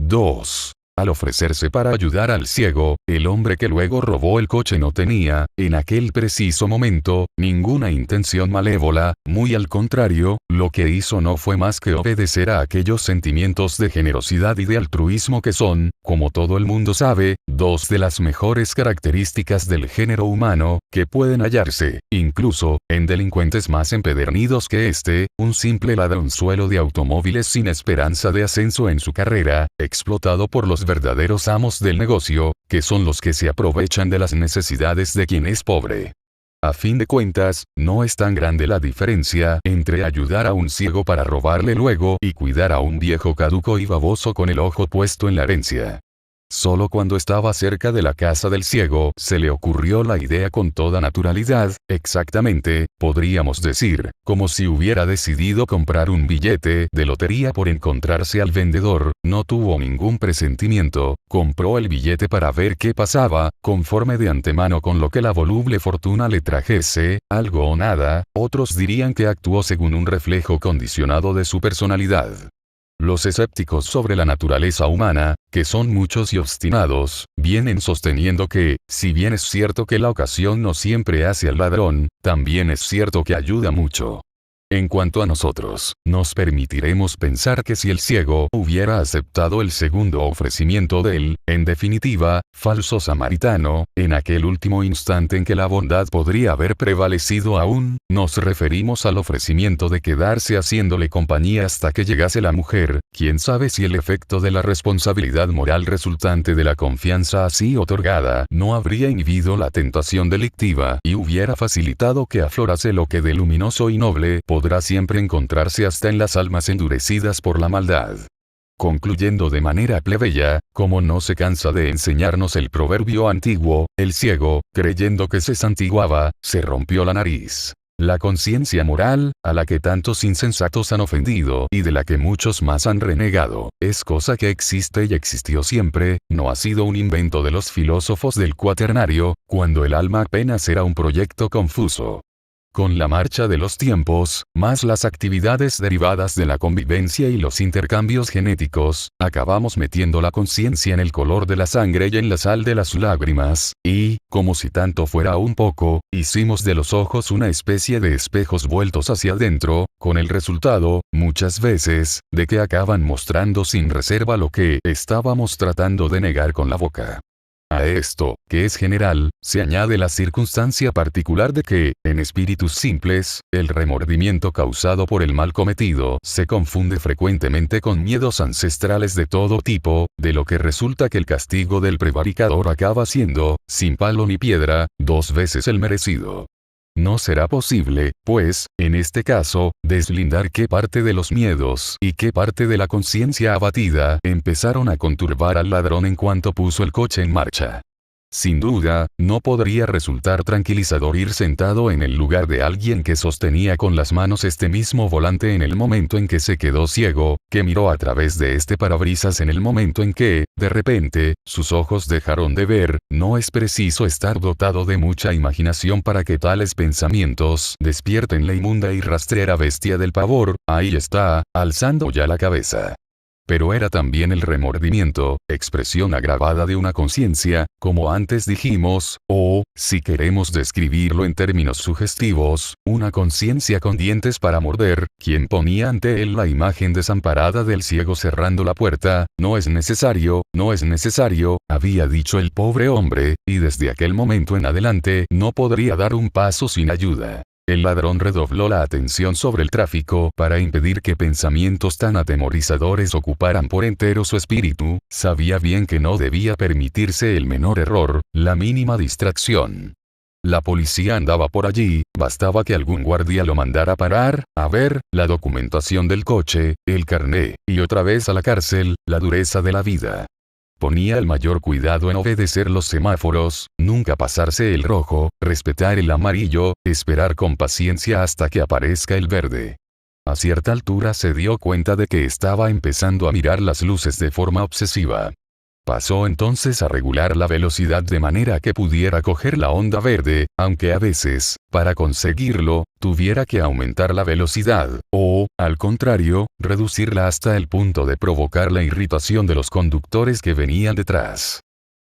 2. Al ofrecerse para ayudar al ciego, el hombre que luego robó el coche no tenía, en aquel preciso momento, ninguna intención malévola, muy al contrario, lo que hizo no fue más que obedecer a aquellos sentimientos de generosidad y de altruismo que son, como todo el mundo sabe, dos de las mejores características del género humano, que pueden hallarse, incluso, en delincuentes más empedernidos que este, un simple ladronzuelo de automóviles sin esperanza de ascenso en su carrera, explotado por los verdaderos amos del negocio, que son los que se aprovechan de las necesidades de quien es pobre. A fin de cuentas, no es tan grande la diferencia entre ayudar a un ciego para robarle luego y cuidar a un viejo caduco y baboso con el ojo puesto en la herencia. Solo cuando estaba cerca de la casa del ciego, se le ocurrió la idea con toda naturalidad, exactamente, podríamos decir, como si hubiera decidido comprar un billete de lotería por encontrarse al vendedor, no tuvo ningún presentimiento, compró el billete para ver qué pasaba, conforme de antemano con lo que la voluble fortuna le trajese, algo o nada, otros dirían que actuó según un reflejo condicionado de su personalidad. Los escépticos sobre la naturaleza humana, que son muchos y obstinados, vienen sosteniendo que, si bien es cierto que la ocasión no siempre hace al ladrón, también es cierto que ayuda mucho. En cuanto a nosotros, nos permitiremos pensar que si el ciego hubiera aceptado el segundo ofrecimiento del, en definitiva, falso samaritano, en aquel último instante en que la bondad podría haber prevalecido aún, nos referimos al ofrecimiento de quedarse haciéndole compañía hasta que llegase la mujer, quién sabe si el efecto de la responsabilidad moral resultante de la confianza así otorgada no habría inhibido la tentación delictiva y hubiera facilitado que aflorase lo que de luminoso y noble podrá siempre encontrarse hasta en las almas endurecidas por la maldad. Concluyendo de manera plebeya, como no se cansa de enseñarnos el proverbio antiguo, el ciego, creyendo que se santiguaba, se rompió la nariz. La conciencia moral, a la que tantos insensatos han ofendido y de la que muchos más han renegado, es cosa que existe y existió siempre, no ha sido un invento de los filósofos del Cuaternario, cuando el alma apenas era un proyecto confuso. Con la marcha de los tiempos, más las actividades derivadas de la convivencia y los intercambios genéticos, acabamos metiendo la conciencia en el color de la sangre y en la sal de las lágrimas, y, como si tanto fuera aún poco, hicimos de los ojos una especie de espejos vueltos hacia adentro, con el resultado, muchas veces, de que acaban mostrando sin reserva lo que estábamos tratando de negar con la boca. A esto, que es general, se añade la circunstancia particular de que, en espíritus simples, el remordimiento causado por el mal cometido se confunde frecuentemente con miedos ancestrales de todo tipo, de lo que resulta que el castigo del prevaricador acaba siendo, sin palo ni piedra, 2 veces el merecido. No será posible, pues, en este caso, deslindar qué parte de los miedos y qué parte de la conciencia abatida empezaron a conturbar al ladrón en cuanto puso el coche en marcha. Sin duda, no podría resultar tranquilizador ir sentado en el lugar de alguien que sostenía con las manos este mismo volante en el momento en que se quedó ciego, que miró a través de este parabrisas en el momento en que, de repente, sus ojos dejaron de ver. No es preciso estar dotado de mucha imaginación para que tales pensamientos despierten la inmunda y rastrera bestia del pavor. Ahí está, alzando ya la cabeza. Pero era también el remordimiento, expresión agravada de una conciencia, como antes dijimos, o, si queremos describirlo en términos sugestivos, una conciencia con dientes para morder, quien ponía ante él la imagen desamparada del ciego cerrando la puerta. No es necesario, había dicho el pobre hombre, y desde aquel momento en adelante no podría dar un paso sin ayuda. El ladrón redobló la atención sobre el tráfico para impedir que pensamientos tan atemorizadores ocuparan por entero su espíritu. Sabía bien que no debía permitirse el menor error, la mínima distracción. La policía andaba por allí, bastaba que algún guardia lo mandara parar, a ver, la documentación del coche, el carné, y otra vez a la cárcel, la dureza de la vida. Ponía el mayor cuidado en obedecer los semáforos, nunca pasarse el rojo, respetar el amarillo, esperar con paciencia hasta que aparezca el verde. A cierta altura se dio cuenta de que estaba empezando a mirar las luces de forma obsesiva. Pasó entonces a regular la velocidad de manera que pudiera coger la onda verde, aunque a veces, para conseguirlo, tuviera que aumentar la velocidad, o, al contrario, reducirla hasta el punto de provocar la irritación de los conductores que venían detrás.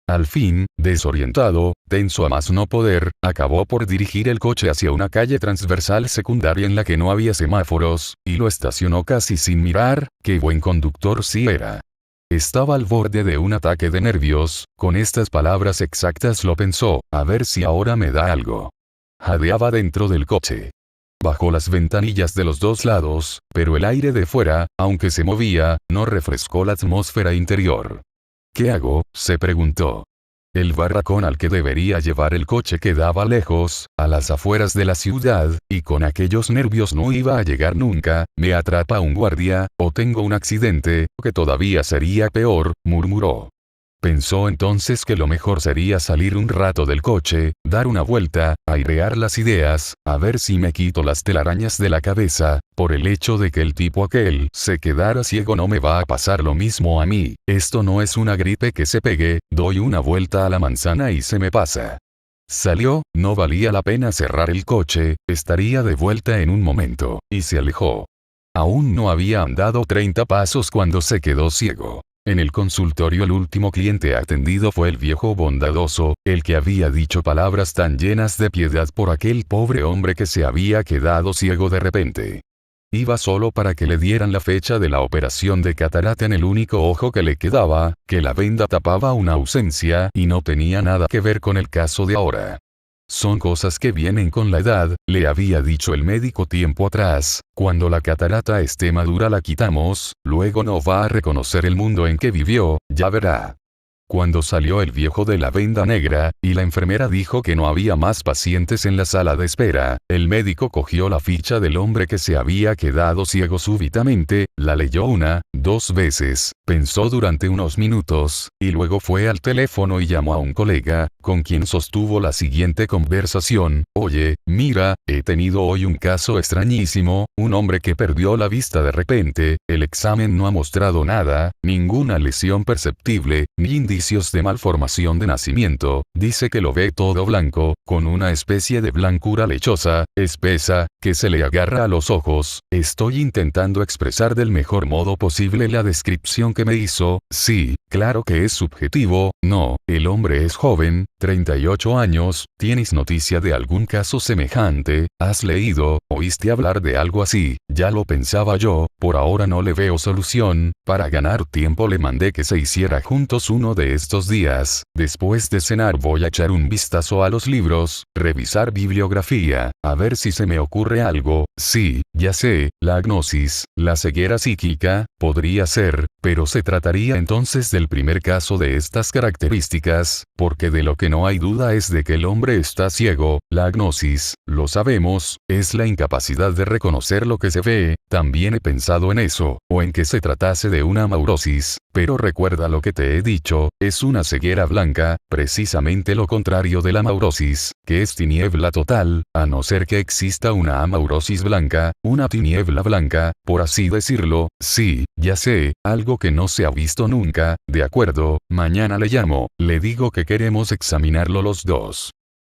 Al fin, desorientado, tenso a más no poder, acabó por dirigir el coche hacia una calle transversal secundaria en la que no había semáforos, y lo estacionó casi sin mirar. Qué buen conductor sí era. Estaba al borde de un ataque de nervios, con estas palabras exactas lo pensó, a ver si ahora me da algo. Jadeaba dentro del coche. Bajó las ventanillas de los dos lados, pero el aire de fuera, aunque se movía, no refrescó la atmósfera interior. ¿Qué hago?, se preguntó. El barracón al que debería llevar el coche quedaba lejos, a las afueras de la ciudad, y con aquellos nervios no iba a llegar nunca. Me atrapa un guardia, o tengo un accidente, que todavía sería peor, murmuró. Pensó entonces que lo mejor sería salir un rato del coche, dar una vuelta, airear las ideas, a ver si me quito las telarañas de la cabeza. Por el hecho de que el tipo aquel se quedara ciego no me va a pasar lo mismo a mí. Esto no es una gripe que se pegue, doy una vuelta a la manzana y se me pasa. Salió, no valía la pena cerrar el coche, estaría de vuelta en un momento, y se alejó. Aún no había andado 30 pasos cuando se quedó ciego. En el consultorio el último cliente atendido fue el viejo bondadoso, el que había dicho palabras tan llenas de piedad por aquel pobre hombre que se había quedado ciego de repente. Iba solo para que le dieran la fecha de la operación de catarata en el único ojo que le quedaba, que la venda tapaba una ausencia y no tenía nada que ver con el caso de ahora. Son cosas que vienen con la edad, le había dicho el médico tiempo atrás. Cuando la catarata esté madura la quitamos, luego no va a reconocer el mundo en que vivió, ya verá. Cuando salió el viejo de la venda negra, y la enfermera dijo que no había más pacientes en la sala de espera, el médico cogió la ficha del hombre que se había quedado ciego súbitamente, la leyó una, 2 veces, pensó durante unos minutos, y luego fue al teléfono y llamó a un colega, con quien sostuvo la siguiente conversación: oye, mira, he tenido hoy un caso extrañísimo, un hombre que perdió la vista de repente, el examen no ha mostrado nada, ninguna lesión perceptible, ni indicios de malformación de nacimiento, dice que lo ve todo blanco, con una especie de blancura lechosa, espesa, que se le agarra a los ojos. Estoy intentando expresar del mejor modo posible la descripción que me hizo. Sí, claro que es subjetivo, no, el hombre es joven, 38 años, ¿tienes noticia de algún caso semejante? ¿Has leído, oíste hablar de algo así? Ya lo pensaba yo, por ahora no le veo solución. Para ganar tiempo le mandé que se hiciera juntos uno de estos días. Después de cenar voy a echar un vistazo a los libros, revisar bibliografía, a ver si se me ocurre algo. Sí, ya sé, la agnosis, la ceguera psíquica, podría ser, pero se trataría entonces del primer caso de estas características, porque de lo que no hay duda es de que el hombre está ciego. La agnosis, lo sabemos, es la incapacidad de reconocer lo que se ve. También he pensado en eso, o en que se tratase de una amaurosis, pero recuerda lo que te he dicho, es una ceguera blanca, precisamente lo contrario de la amaurosis, que es tiniebla total, a no ser que exista una amaurosis blanca, una tiniebla blanca, por así decirlo. Sí, ya sé, algo que no se ha visto nunca. De acuerdo, mañana le llamo, le digo que queremos examinarlo los dos.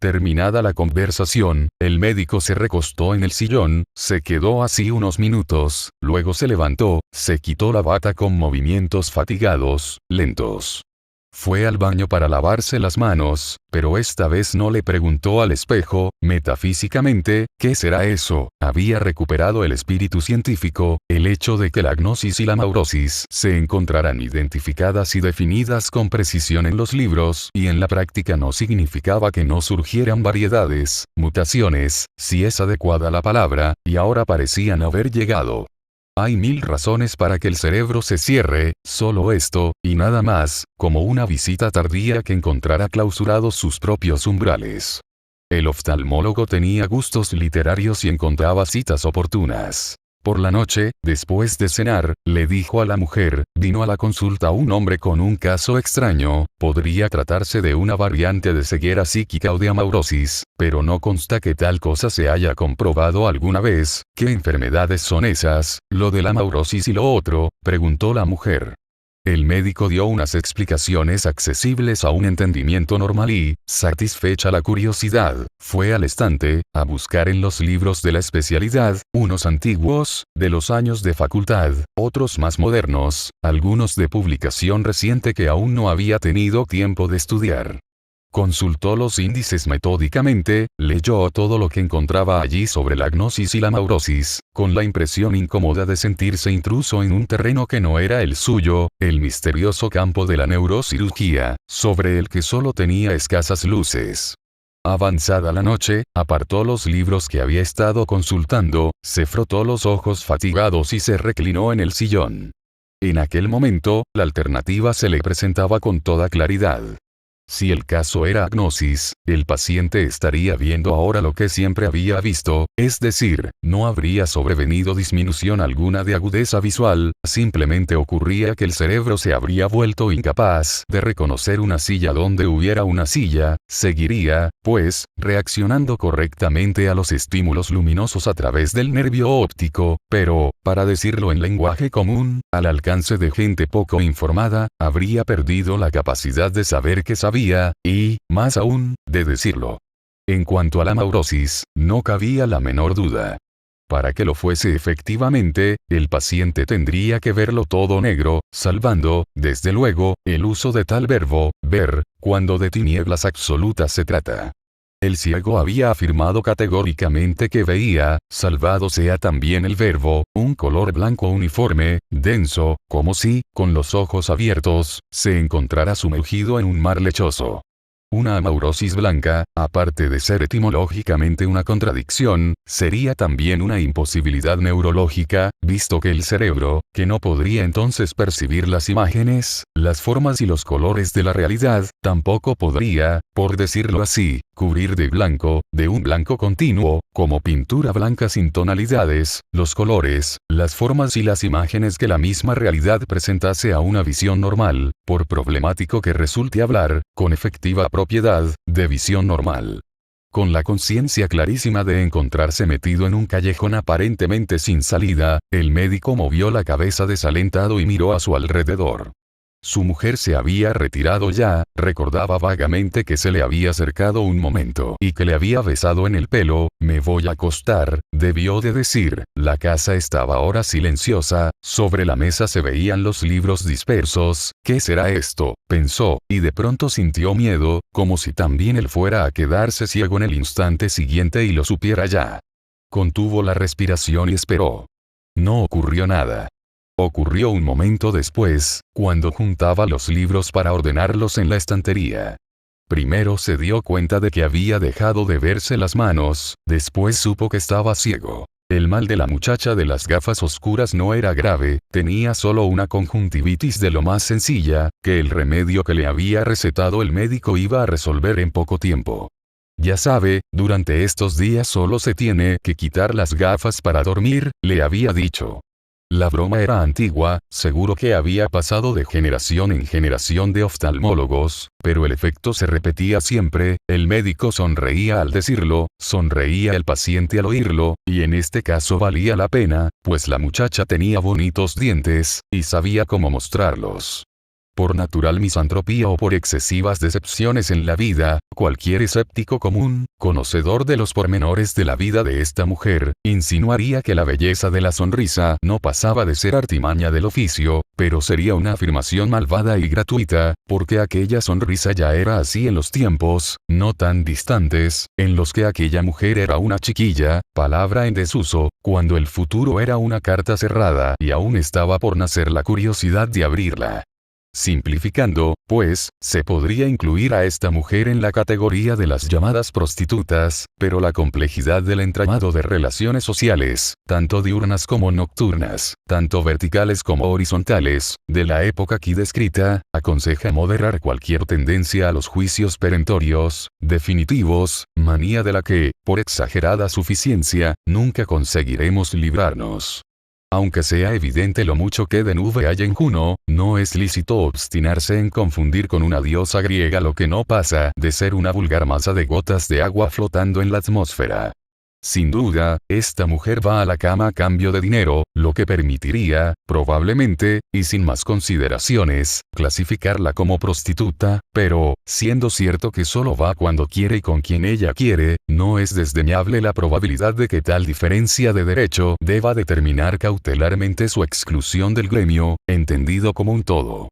Terminada la conversación, el médico se recostó en el sillón, se quedó así unos minutos, luego se levantó, se quitó la bata con movimientos fatigados, lentos. Fue al baño para lavarse las manos, pero esta vez no le preguntó al espejo. Metafísicamente, ¿qué será eso? Había recuperado el espíritu científico. El hecho de que la agnosis y la amaurosis se encontraran identificadas y definidas con precisión en los libros y en la práctica no significaba que no surgieran variedades, mutaciones, si es adecuada la palabra, y ahora parecían haber llegado. Hay 1000 razones para que el cerebro se cierre, solo esto, y nada más, como una visita tardía que encontrara clausurados sus propios umbrales. El oftalmólogo tenía gustos literarios y encontraba citas oportunas. Por la noche, después de cenar, le dijo a la mujer: vino a la consulta un hombre con un caso extraño, podría tratarse de una variante de ceguera psíquica o de amaurosis, pero no consta que tal cosa se haya comprobado alguna vez. ¿Qué enfermedades son esas, lo de la amaurosis y lo otro?, preguntó la mujer. El médico dio unas explicaciones accesibles a un entendimiento normal y, satisfecha la curiosidad, fue al estante, a buscar en los libros de la especialidad, unos antiguos, de los años de facultad, otros más modernos, algunos de publicación reciente que aún no había tenido tiempo de estudiar. Consultó los índices metódicamente, leyó todo lo que encontraba allí sobre la gnosis y la maurosis, con la impresión incómoda de sentirse intruso en un terreno que no era el suyo, el misterioso campo de la neurocirugía, sobre el que solo tenía escasas luces. Avanzada la noche, apartó los libros que había estado consultando, se frotó los ojos fatigados y se reclinó en el sillón. En aquel momento, la alternativa se le presentaba con toda claridad. Si el caso era agnosis, el paciente estaría viendo ahora lo que siempre había visto, es decir, no habría sobrevenido disminución alguna de agudeza visual, simplemente ocurría que el cerebro se habría vuelto incapaz de reconocer una silla donde hubiera una silla, seguiría, pues, reaccionando correctamente a los estímulos luminosos a través del nervio óptico, pero, para decirlo en lenguaje común, al alcance de gente poco informada, habría perdido la capacidad de saber que sabía, y, más aún, de decirlo. En cuanto a la maurosis, no cabía la menor duda. Para que lo fuese efectivamente, el paciente tendría que verlo todo negro, salvando, desde luego, el uso de tal verbo, ver, cuando de tinieblas absolutas se trata. El ciego había afirmado categóricamente que veía, salvado sea también el verbo, un color blanco uniforme, denso, como si, con los ojos abiertos, se encontrara sumergido en un mar lechoso. Una amaurosis blanca, aparte de ser etimológicamente una contradicción, sería también una imposibilidad neurológica, visto que el cerebro, que no podría entonces percibir las imágenes, las formas y los colores de la realidad, tampoco podría, por decirlo así, cubrir de un blanco continuo, como pintura blanca sin tonalidades, los colores, las formas y las imágenes que la misma realidad presentase a una visión normal, por problemático que resulte hablar, con efectiva propiedad, de visión normal. Con la conciencia clarísima de encontrarse metido en un callejón aparentemente sin salida, el médico movió la cabeza desalentado y miró a su alrededor. Su mujer se había retirado ya, recordaba vagamente que se le había acercado un momento y que le había besado en el pelo, me voy a acostar, debió de decir, la casa estaba ahora silenciosa, sobre la mesa se veían los libros dispersos, ¿qué será esto?, pensó, y de pronto sintió miedo, como si también él fuera a quedarse ciego en el instante siguiente y lo supiera ya. Contuvo la respiración y esperó. No ocurrió nada. Ocurrió un momento después, cuando juntaba los libros para ordenarlos en la estantería. Primero se dio cuenta de que había dejado de verse las manos, después supo que estaba ciego. El mal de la muchacha de las gafas oscuras no era grave, tenía solo una conjuntivitis de lo más sencilla, que el remedio que le había recetado el médico iba a resolver en poco tiempo. Ya sabe, durante estos días solo se tiene que quitar las gafas para dormir, le había dicho. La broma era antigua, seguro que había pasado de generación en generación de oftalmólogos, pero el efecto se repetía siempre, el médico sonreía al decirlo, sonreía el paciente al oírlo, y en este caso valía la pena, pues la muchacha tenía bonitos dientes, y sabía cómo mostrarlos. Por natural misantropía o por excesivas decepciones en la vida, cualquier escéptico común, conocedor de los pormenores de la vida de esta mujer, insinuaría que la belleza de la sonrisa no pasaba de ser artimaña del oficio, pero sería una afirmación malvada y gratuita, porque aquella sonrisa ya era así en los tiempos, no tan distantes, en los que aquella mujer era una chiquilla, palabra en desuso, cuando el futuro era una carta cerrada y aún estaba por nacer la curiosidad de abrirla. Simplificando, pues, se podría incluir a esta mujer en la categoría de las llamadas prostitutas, pero la complejidad del entramado de relaciones sociales, tanto diurnas como nocturnas, tanto verticales como horizontales, de la época aquí descrita, aconseja moderar cualquier tendencia a los juicios perentorios, definitivos, manía de la que, por exagerada suficiencia, nunca conseguiremos librarnos. Aunque sea evidente lo mucho que de nube hay en Juno, no es lícito obstinarse en confundir con una diosa griega lo que no pasa de ser una vulgar masa de gotas de agua flotando en la atmósfera. Sin duda, esta mujer va a la cama a cambio de dinero, lo que permitiría, probablemente, y sin más consideraciones, clasificarla como prostituta, pero, siendo cierto que solo va cuando quiere y con quien ella quiere, no es desdeñable la probabilidad de que tal diferencia de derecho deba determinar cautelarmente su exclusión del gremio, entendido como un todo.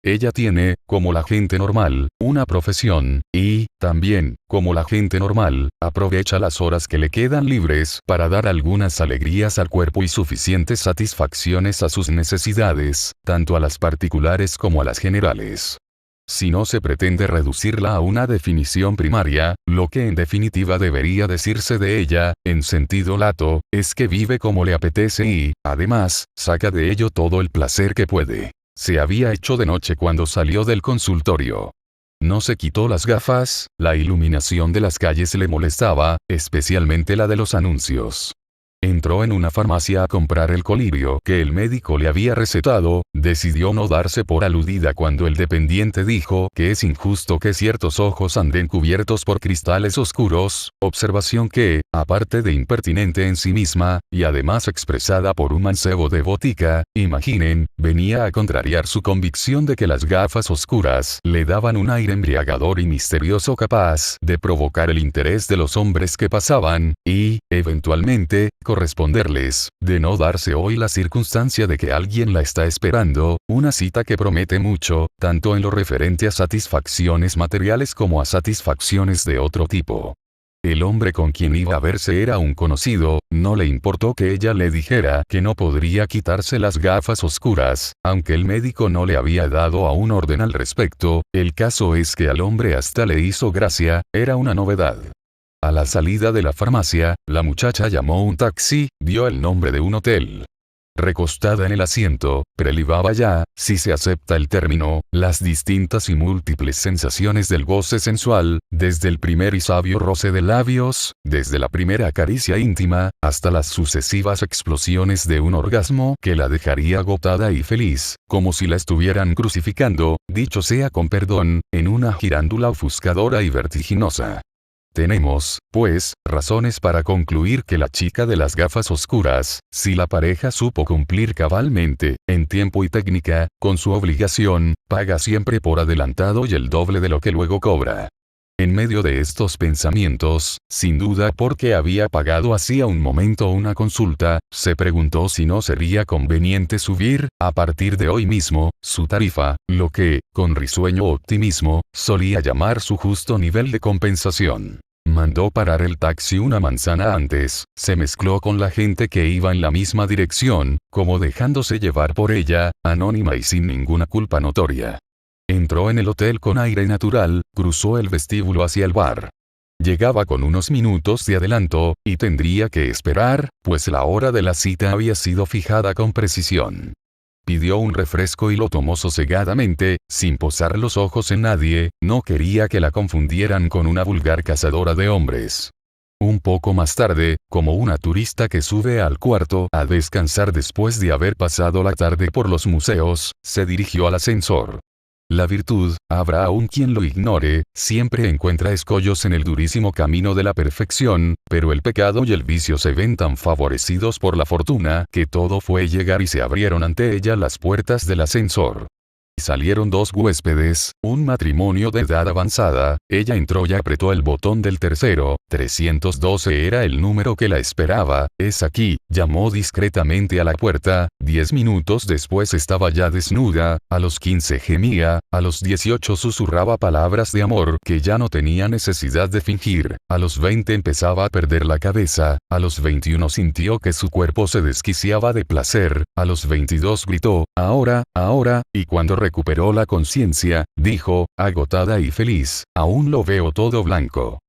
Ella tiene, como la gente normal, una profesión, y, también, como la gente normal, aprovecha las horas que le quedan libres para dar algunas alegrías al cuerpo y suficientes satisfacciones a sus necesidades, tanto a las particulares como a las generales. Si no se pretende reducirla a una definición primaria, lo que en definitiva debería decirse de ella, en sentido lato, es que vive como le apetece y, además, saca de ello todo el placer que puede. Se había hecho de noche cuando salió del consultorio. No se quitó las gafas, la iluminación de las calles le molestaba, especialmente la de los anuncios. Entró en una farmacia a comprar el colirio que el médico le había recetado, decidió no darse por aludida cuando el dependiente dijo que es injusto que ciertos ojos anden cubiertos por cristales oscuros, observación que, aparte de impertinente en sí misma, y además expresada por un mancebo de botica, imaginen, venía a contrariar su convicción de que las gafas oscuras le daban un aire embriagador y misterioso capaz de provocar el interés de los hombres que pasaban, y, eventualmente, corresponderles, de no darse hoy la circunstancia de que alguien la está esperando, una cita que promete mucho, tanto en lo referente a satisfacciones materiales como a satisfacciones de otro tipo. El hombre con quien iba a verse era un conocido, no le importó que ella le dijera que no podría quitarse las gafas oscuras, aunque el médico no le había dado aún orden al respecto, el caso es que al hombre hasta le hizo gracia, era una novedad. A la salida de la farmacia, la muchacha llamó un taxi, dio el nombre de un hotel. Recostada en el asiento, prelibaba ya, si se acepta el término, las distintas y múltiples sensaciones del goce sensual, desde el primer y sabio roce de labios, desde la primera caricia íntima, hasta las sucesivas explosiones de un orgasmo que la dejaría agotada y feliz, como si la estuvieran crucificando, dicho sea con perdón, en una girándula ofuscadora y vertiginosa. Tenemos, pues, razones para concluir que la chica de las gafas oscuras, si la pareja supo cumplir cabalmente, en tiempo y técnica, con su obligación, paga siempre por adelantado y el doble de lo que luego cobra. En medio de estos pensamientos, sin duda porque había pagado hacía un momento una consulta, se preguntó si no sería conveniente subir, a partir de hoy mismo, su tarifa, lo que, con risueño optimismo, solía llamar su justo nivel de compensación. Mandó parar el taxi una manzana antes, se mezcló con la gente que iba en la misma dirección, como dejándose llevar por ella, anónima y sin ninguna culpa notoria. Entró en el hotel con aire natural, cruzó el vestíbulo hacia el bar. Llegaba con unos minutos de adelanto, y tendría que esperar, pues la hora de la cita había sido fijada con precisión. Pidió un refresco y lo tomó sosegadamente, sin posar los ojos en nadie, no quería que la confundieran con una vulgar cazadora de hombres. Un poco más tarde, como una turista que sube al cuarto a descansar después de haber pasado la tarde por los museos, se dirigió al ascensor. La virtud, habrá aún quien lo ignore, siempre encuentra escollos en el durísimo camino de la perfección, pero el pecado y el vicio se ven tan favorecidos por la fortuna que todo fue llegar y se abrieron ante ella las puertas del ascensor. Salieron dos huéspedes, un matrimonio de edad avanzada, ella entró y apretó el botón del tercero, 312 era el número que la esperaba, es aquí, llamó discretamente a la puerta, 10 minutos después estaba ya desnuda, a los 15 gemía, a los 18 susurraba palabras de amor que ya no tenía necesidad de fingir, a los 20 empezaba a perder la cabeza, a los 21 sintió que su cuerpo se desquiciaba de placer, a los 22 gritó, ahora, y cuando recuperó la conciencia, dijo, agotada y feliz, aún lo veo todo blanco.